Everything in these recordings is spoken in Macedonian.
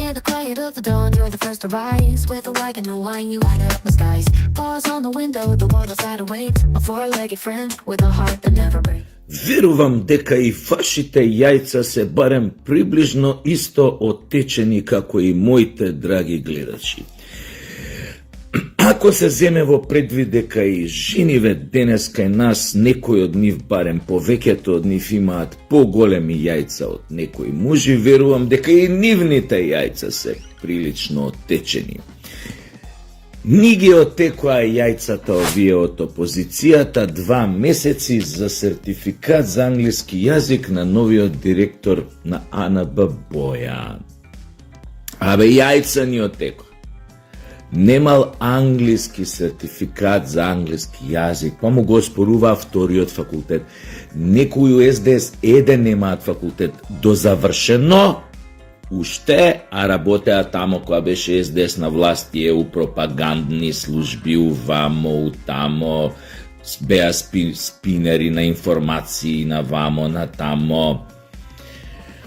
near the quiet of the dawn, you're the first to rise. With a light and no wine, you light up the skies. Bars on the window, the world outside awaits. A four-legged friend with a heart that never breaks. Верувам дека и вашите јајца се барем приближно исто оттечени како и моите драги гледачи. Ако се земе во предвид дека и жениве денес кај нас, некои од нив, барем повеќето од нив, имаат поголеми јајца од некои мужи, верувам дека и нивните јајца се прилично оттечени. Ни ги оттекоа јајцата овие од опозицијата 2 месеци за сертификат за англиски јазик на новиот директор на АНБ Бојан. Абе, јајца ни оттекоа. Немал англиски сертификат за англиски јазик, па му го споруваа вториот факултет. Некои у СДС еден немаат факултет дозавршено, уште, а работеа тамо која беше СДС на власт и у пропагандни служби, увамо, тамо, беа спинери на информации, на вамо, на тамо.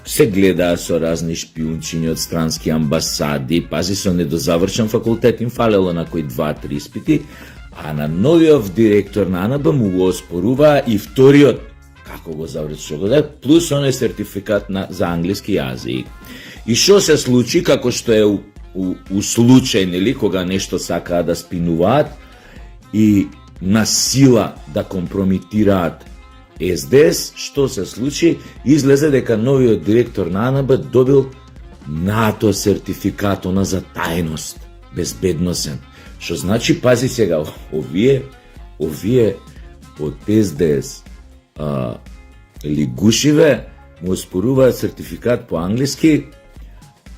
Се гледаа со разни шпиунчиња од странски амбасади, пази со недозавршен факултет им фалело на кои 2-3 испити, а на новиот директор на АНБ му го оспоруваа и вториот, како го завршил, плюс оној сертификат за англиски јазик. И што се случи, како што е у случај, нели, кога нешто сакаа да спинуваат и на сила да компромитираат СДС, што се случи? Излезе дека новиот директор на АНБ добил НАТО сертификат, она за тајност, безбедносен. Што значи, пази сега, овие од СДС лигушиве му оспоруваат сертификат по англиски,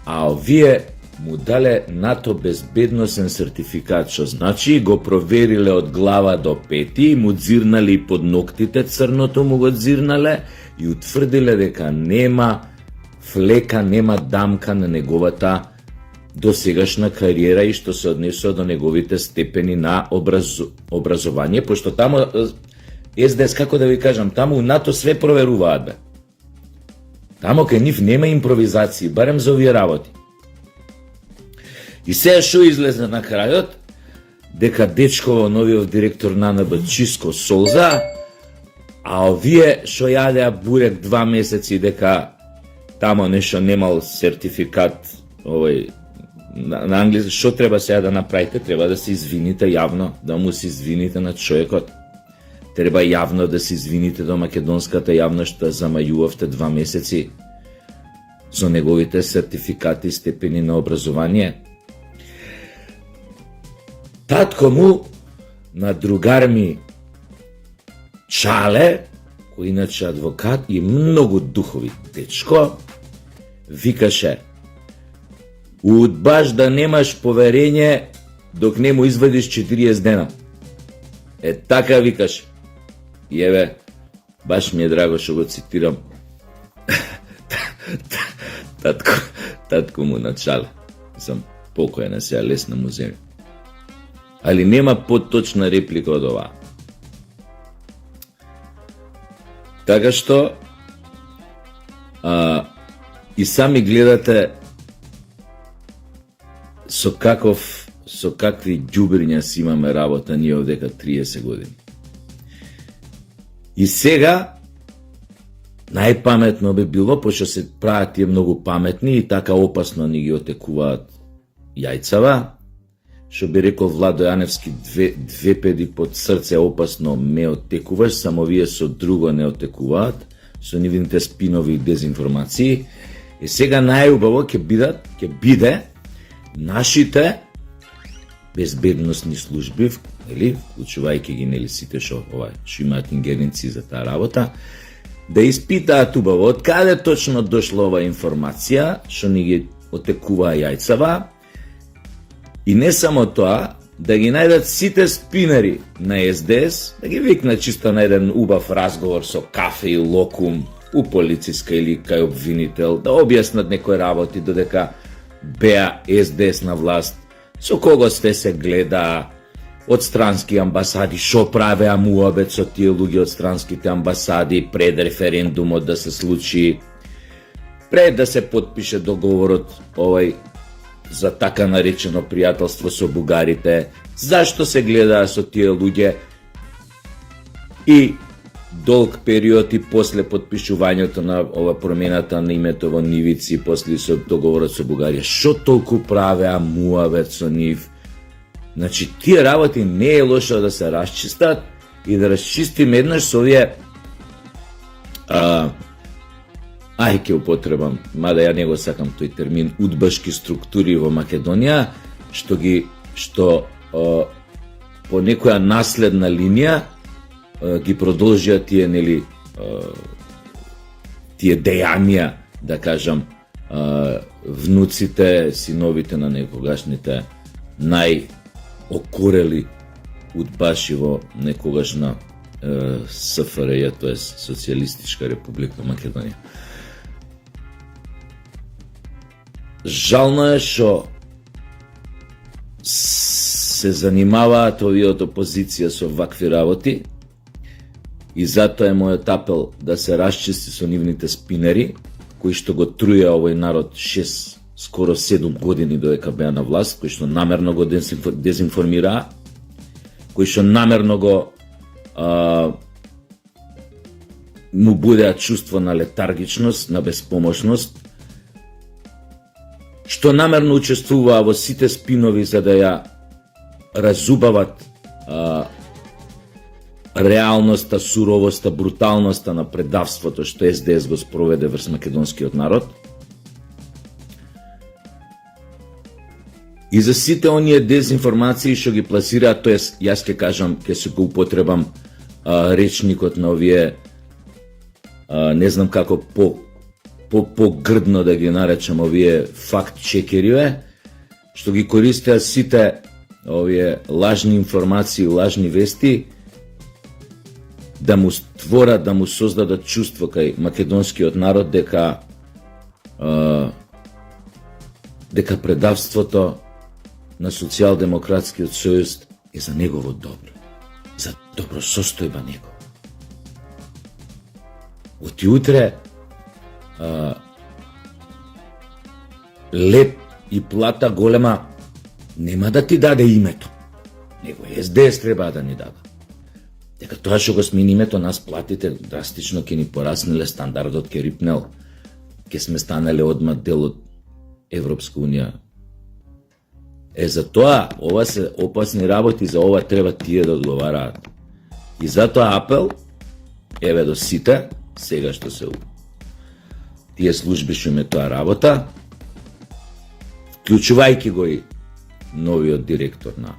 а овие му дале НАТО безбедносен сертификат, што значи го провериле од глава до пети, му дзирнале и под ноктите црното му го дзирнале и утврдиле дека нема флека, нема дамка на неговата досегашна кариера и што се однесува до неговите степени на образование, пошто тамо СДС, како да ви кажам, тамо у НАТО све проверуваат, бе. Тамо кај нив нема импровизации, барем за овие работи. И сега шо излезе на крајот? Дека дечково новиот директор на АНБ чиско солза, а овие шо јадеа бурек 2 месеци дека тамо нешто немал сертификат на англиски, шо треба сега да направите? Треба да се извините јавно, да му се извините на човекот. Треба јавно да се извините до македонската јавност што замајувавте 2 месеци со неговите сертификати и степени на образование. Татко му на другар ми Чале, кој иначе адвокат и многу духови дечко, викаше: удбаш да немаш поверење док не му извадиш 40 дена. Така викаше. И еве, баш ми е драго што го цитирам. Татко му на Чале. Сам покојен е сега, лесна му земја. Али нема поточна реплика од ова. Така што и сами гледате со какви ѓубриња си имаме работа ние овдека 30 години. И сега најпаметно би било, пошто се прават тие многу паметни и така опасно ни ги отекуваат јајцава, што би рекол Владо Јаневски, две педи под срце опасно ме оттекуваш, само вие со друго не оттекуваат, со нивните спинови и дезинформации. И сега најубаво ќе биде нашите безбедносни служби, нели, вклучувајќи ги нели сите што имаат ингеренци за таа работа, да испитаат убаво од каде точно дошла ова информација што ни ги оттекуваа јајцава. И не само тоа, да ги најдат сите спинери на СДС, да ги викнат чисто на еден убав разговор со кафе и локум у полициска или кај обвинител, да објаснат некои работи додека беа СДС на власт, со кого све се гледа, од странски амбасади, шо правеа муабет со тие луѓе од странските амбасади пред референдумот да се случи, пред да се потпише договорот овај за така наречено пријателство со бугарите, зашто се гледаа со тие луѓе и долг период и после потпишувањето на ова промената на името во Нивици, после со договорот со Бугарија, што толку правеа муавет со нив? Значи, тие работи не е лошо да се расчистат и да расчистим еднаш со овие ќе употребам, мада ја не го сакам тој термин, удбашки структури во Македонија, што по некоја наследна линија ги продолжија тие, нели, тие дејанија, да кажам, внуците, синовите на некогашните најокорели удбаши во некогашна СФРЈ, тоа е Социјалистичка република Македонија. Жално е што се занимаваат овие од опозиција со вакви работи и затоа е мојот апел да се расчисти со нивните спинери, кои што го труја овој народ 6, скоро 7 години додека беа на власт, кои што намерно го дезинформираа, кои што намерно го му будеа чувство на летаргичност, на безпомошност, што намерно учествуваа во сите спинови за да ја разубават реалноста, суровоста, бруталноста на предавството што СДС го спроведе врз македонскиот народ. И за сите оние дезинформации што ги пласираат, тоест јас ќе кажам, ќе се го употребам речникот на овие, не знам како по-грдно да ги наречам овие факт-чекериве, што ги користеа сите овие лажни информации, лажни вести, да му створат, да му создадат чувство кај македонскиот народ дека предавството на Социјалдемократскиот сојуз е за негово добро, за добросостојба негова. Оти утре леп и плата голема нема да ти даде името, него СДС треба да ни даде. Дека тоа што го смени името, нас платите драстично ќе ни пораснеле, стандардот ќе рипнел, ќе сме станале одма дел од Европска унија. За тоа, ова се опасни работи, за ова треба тие да одговараат. И затоа апел, еве до сите, сега што се тие служби што име тоа работа, вклучувајќи го и новиот директор на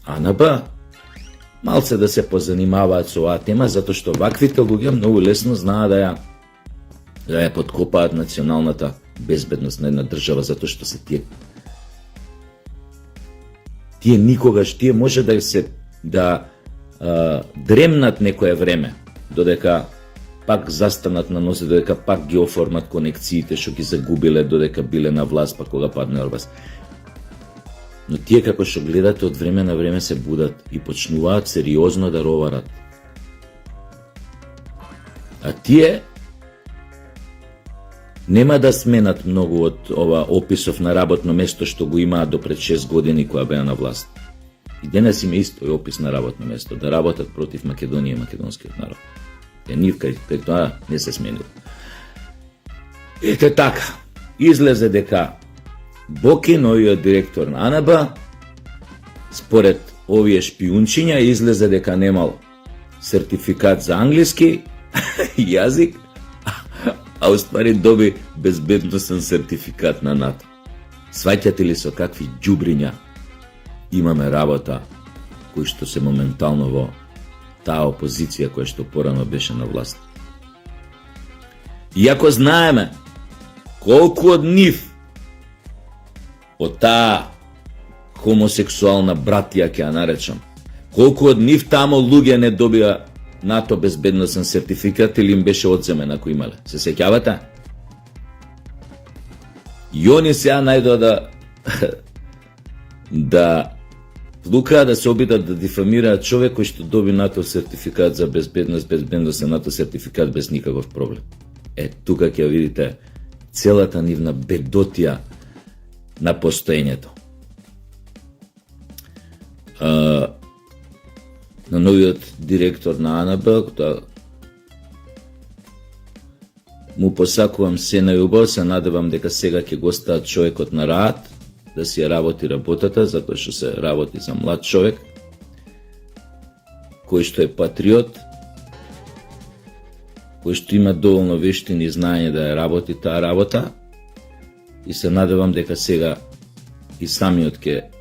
АНБ, малце да се позанимаваат со оваа тема, затоа што ваквите луѓе многу лесно знаат да ја подкопаат националната безбедност на една држава, затоа што се тие никогаш, тие може да се дремнат некое време, додека пак застанат на нозе, додека пак ги оформат конекциите што ги загубиле додека биле на власт, па кога падне Орбас. Но тие како што гледате од време на време се будат и почнуваат сериозно да роварат. А тие нема да сменат многу од ова описов на работно место што го имаат до пред 6 години кога беа на власт. И денес има исто опис на работно место, да работат против Македонија и македонскиот народ. Нив кај тоа не се сменил. Ете така, излезе дека Боки, новиот директор на АНБ, според овие шпиунчиња, излезе дека немал сертификат за англиски јазик, а уствари доби безбедносен сертификат на НАТО. Сваќате ли со какви ѓубриња имаме работа, кои што се моментално во таа опозиција која што порано беше на власт? Иако знаеме колку од нив, од таа хомосексуална братија ќе ја наречам, колку од нив тамо луѓе не добија НАТО безбедносен сертификат или им беше одземен ако имале. Се сеќавате? И они сега најдоа да лукаа да се обидат да дифамираат човек кој што доби НАТО сертификат за безбедност, безбедносен НАТО сертификат без никаков проблем. Тука ќе видите целата нивна бедотија на постоењето. На новиот директор на АНБ, му посакувам се најубаво, се надевам дека сега ќе го стаат човекот на раат, да си ја работи работата, затоа што се работи за млад човек, кој што е патриот, кој што има доволно вештини и знаење да ја работи таа работа, и се надевам дека сега и самиот ќе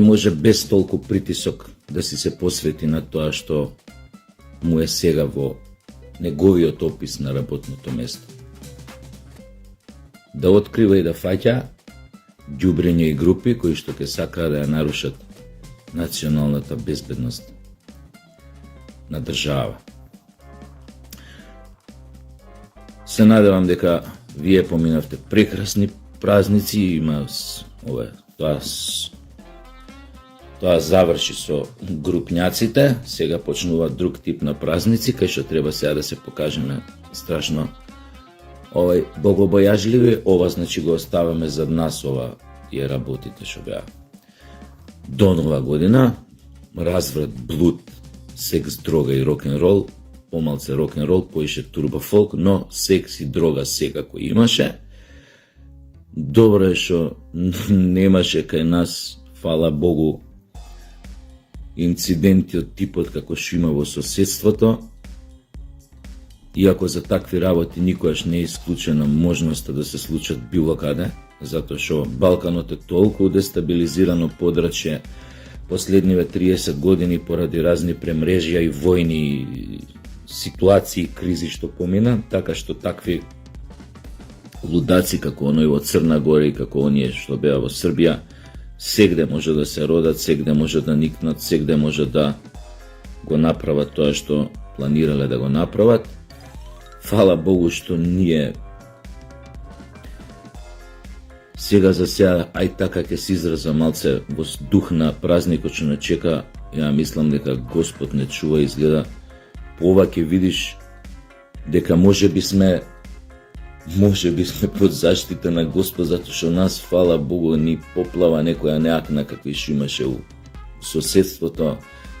може без толку притисок да си се посвети на тоа што му е сега во неговиот опис на работното место. Да открива и да фаќа ѓубрења и групи кои што ќе сакаат да ја нарушат националната безбедност на држава. Се надевам дека вие поминавте прекрасни празници, има тоа заврши со групњаците, сега почнува друг тип на празници, кај што треба сега да се покажеме страшно богобојажливи. Ова значи го оставаме зад нас, ова е работите што беа. До нова година, разврат, блуд, секс, дрога и рок-н-рол, помалце рок-н-рол, поише турбофолк, но секс и дрога секако имаше. Добро е што немаше кај нас, фала Богу, инциденти од типот како што има во соседството, иако за такви работи никогаш не е исклучена можноста да се случат било каде, затоа што Балканот е толку дестабилизирано подрачје последниве 30 години поради разни премрежја и војни ситуации и кризи што помина, така што такви лудаци како оној во Црна Гора и како оние што беа во Србија, сегде може да се родат, сегде може да никнат, сегде може да го направат тоа што планирале да го направат. Фала Богу што ние сега за сега, ај така ќе се израза малце во дух на празникот што не чека, ја мислам дека Господ не чува, изгледа ова ќе видиш дека може би сме под заштита на Господ, затоа што нас, фала Богу, ни поплава некоја неакна какви што имаше у соседството,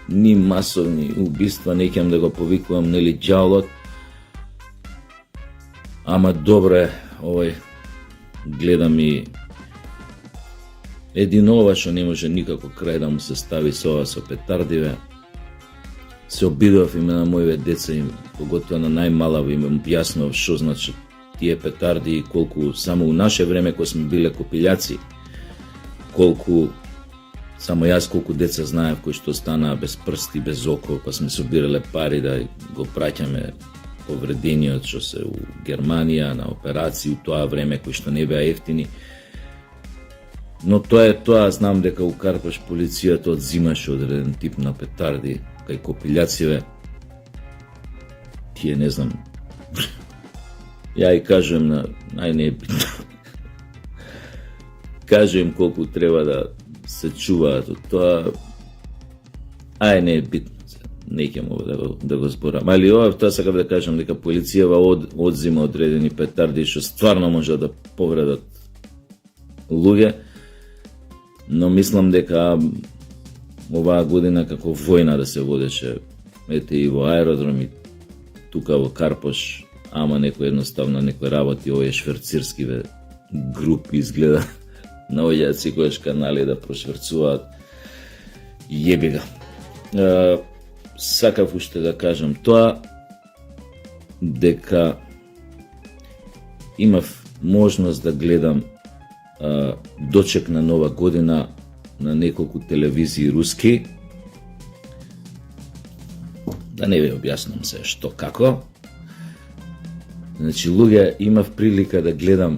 ни масовни убиства, не ќам да го повикувам, нели, ѓаволот. Ама добро е, гледам и един ова што не може никако крај да му се стави со ова со петардиве. Се обидував име на моите деца, поготоа на најмалав им објаснував што значи тие петарди и колку само у наше време кога сме биле копилјаци, колку деца знаев кои што станаа без прсти, без око, па сме собирале пари да го праќаме повредениот што се у Германија на операции у тоа време кои што не беа ефтини. Но тоа е тоа, знам дека у Карпаш полицијата одзимаше одреден тип на петарди кај копилјациве. Тие не знам. Ја и кажувам на најнебитно. Кажувам колку треба да се чуваат од тоа. Не е битно. Не ќе мога да го зборам. Али тоа сакав да кажам дека полицијава одзима одредени петарди што стварно може да повредат луѓе, но мислам дека оваа година како војна да се водеше, и во аеродром и тука во Карпош, ама некој едноставно некој работи овие шверцирскиве групи изгледа наоѓаат секојаш канали да прошверцуваат. Јеби га. Сакав уште да кажам тоа, дека имав можност да гледам дочек на нова година на неколку телевизии руски. Да не ви објаснам се што како. Значи, луѓе, имав прилика да гледам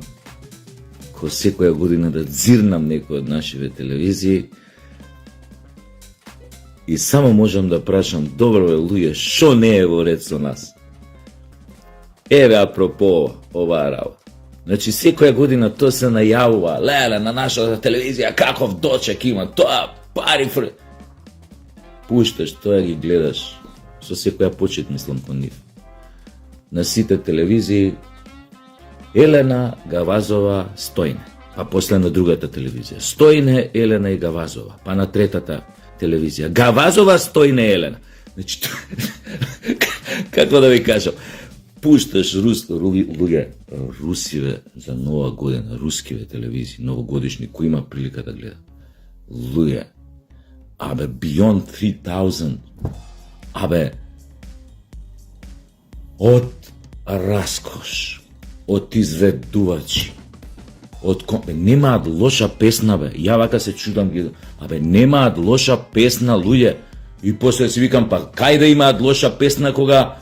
ко секоја година да дзирнам некој од нашиве телевизии и само можам да прашам, добро бе, луѓе, шо не е во ред со нас? Еве, апропо оваа работа. Значи, секоја година тоа се најавува, леле, на нашата телевизија, каков дочек има, тоа пари Пушташ тоа, ги гледаш со секоја почит мислам кон нив. На сите телевизии Елена Гавазова Стојне, па после на другата телевизија Стојне, Елена и Гавазова, па на третата телевизија Гавазова, Стојне, Елена. Значи, како да ви кажам, пушташ луѓе русиве за нова година, рускиве телевизии, новогодишни, кој има прилика да гледа. Луѓе, абе, Beyond 3000, абе, од раскош, од изведувачи, немаат лоша песна, бе, ја вака се чудам ги, абе, немаат лоша песна, луѓе, и после си викам, па, кај да имаат лоша песна кога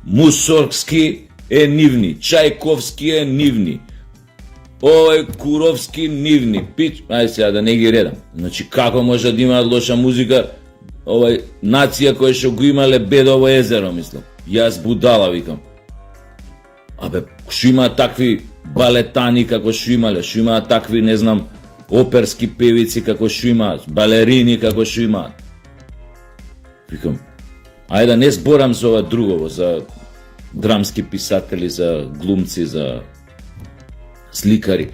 Мусоргски е нивни, Чајковски е нивни, овој Куровски нивни, пич, ај сега да не ги редам. Значи, како може да имаат лоша музика, овој нација која што го имале Бедово езеро, мислам. Јас будала, викам. Абе, што имаат такви балетани како што имале, што имаат такви, не знам, оперски певици како што имаат, балерини како што имаат. Викам, ајде да не зборам за ова другово, за драмски писатели, за глумци, за сликари.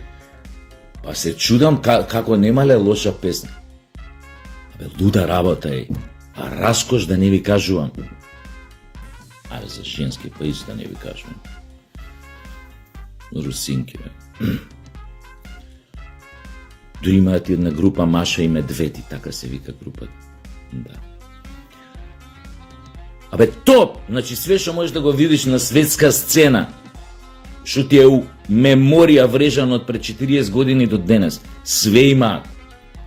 Па се чудам како немале лоша песна. Абе, луда работа е. А раскош да не ви кажувам. Абе, за женски па исто да не ви кажувам. Русинки, бе. Дори имаат една група Маша и Медведи, така се вика групата. Да. Абе, топ! Значи, све што можеш да го видиш на светска сцена, што ти е у меморија врежано од пред 40 години до денес, све имаат.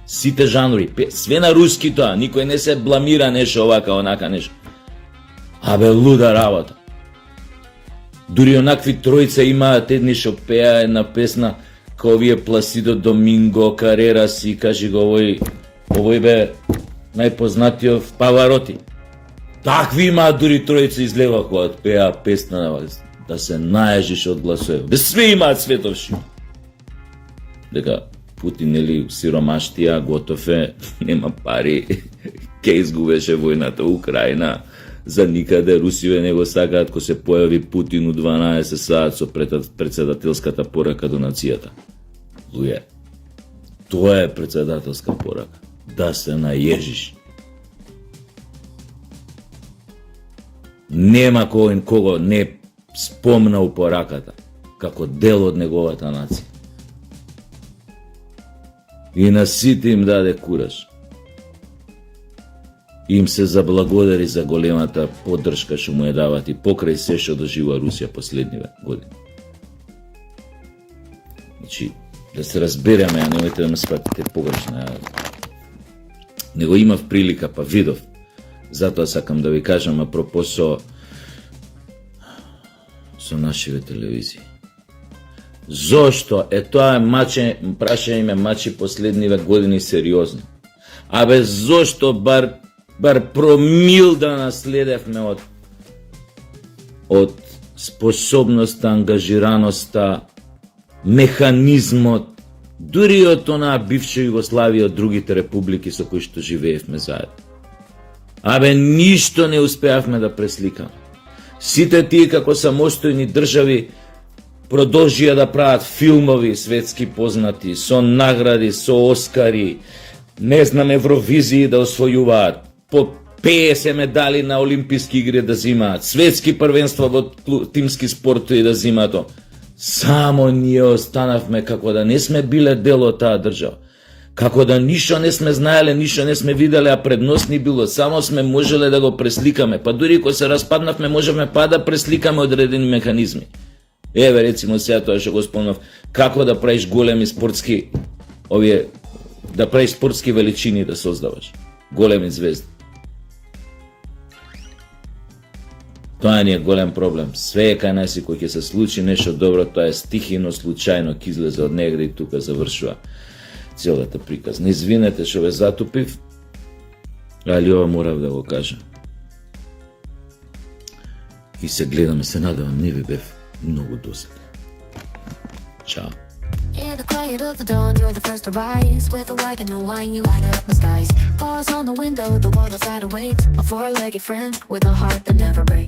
Сите жанри, све на руски тоа, никој не се бламира нешто овака, онака нешто. Абе, луда работа. Дури онакви тројца имаат едни што пеа една песна, као овие Пласидо Доминго, Карерас и кажи го овој бе најпознатиот Павароти. Такви имаат дури тројца излева кога пеа песна да се наежиш од гласове. Бе све имаат световши. Дека Путин нели сиромаштија, готов е, нема пари, ке изгубеше војната Украина, за никаде русиве не го сакаат ко се појави Путин у 12 саат со председателската порака до нацијата. Луѓе, тоа е председателска порака. Да се наежиш. Нема кого не спомна у пораката, како дел од неговата нација. И на сите им даде кураж. Им се заблагодари за големата поддршка што му ја дават и покрај се што доживува Русија последниве години. Значи, да се разбереме, а немојте да ме сватите погрешно. Него имав прилика, па видов. Затоа сакам да ви кажам апропо со нашиве телевизии. Зошто? Тоа е прашање ме мачи последниве години сериозно. Абе, зошто бар промил да наследевме од способноста, ангажираноста, механизмот, дури од онаа бивша Југославија, од другите републики со кои што живеевме заедно. Абе, ништо не успеавме да пресликаме. Сите тие како самостојни држави продолжија да прават филмови светски познати, со награди, со Оскари, не знам, Евровизии да освојуваат, по 50 медали на Олимписки игри да зимаат, светски првенства во тимски спортови да зимаат. Само ние останавме како да не сме биле дел од таа држава. Како да ништо не сме знаеле, ништо не сме виделе, а пред нас ни било, само сме можеле да го пресликаме. Па дури кога се распаднавме, можеме па да пресликаме одредени механизми. Еве, рецимо сега тоа што го спомнав, како да правиш големи спортски, да правиш спортски величини да создаваш, големи звезди. Тоа не е голем проблем. Све е кај нас и кој ќе се случи нешто добро, тоа е стихино, случајно, ќе излезе од негде и тука завршува целата приказна. Извинете што ве затупив, али ова морав да го кажам. И се гледаме, се надевам, не ви бев многу досаден. Чао. light of the dawn, you're the first to rise. With a wagon and wine, you light up the skies. Bars on the window, the world outside awaits. A four-legged friend with a heart that never breaks.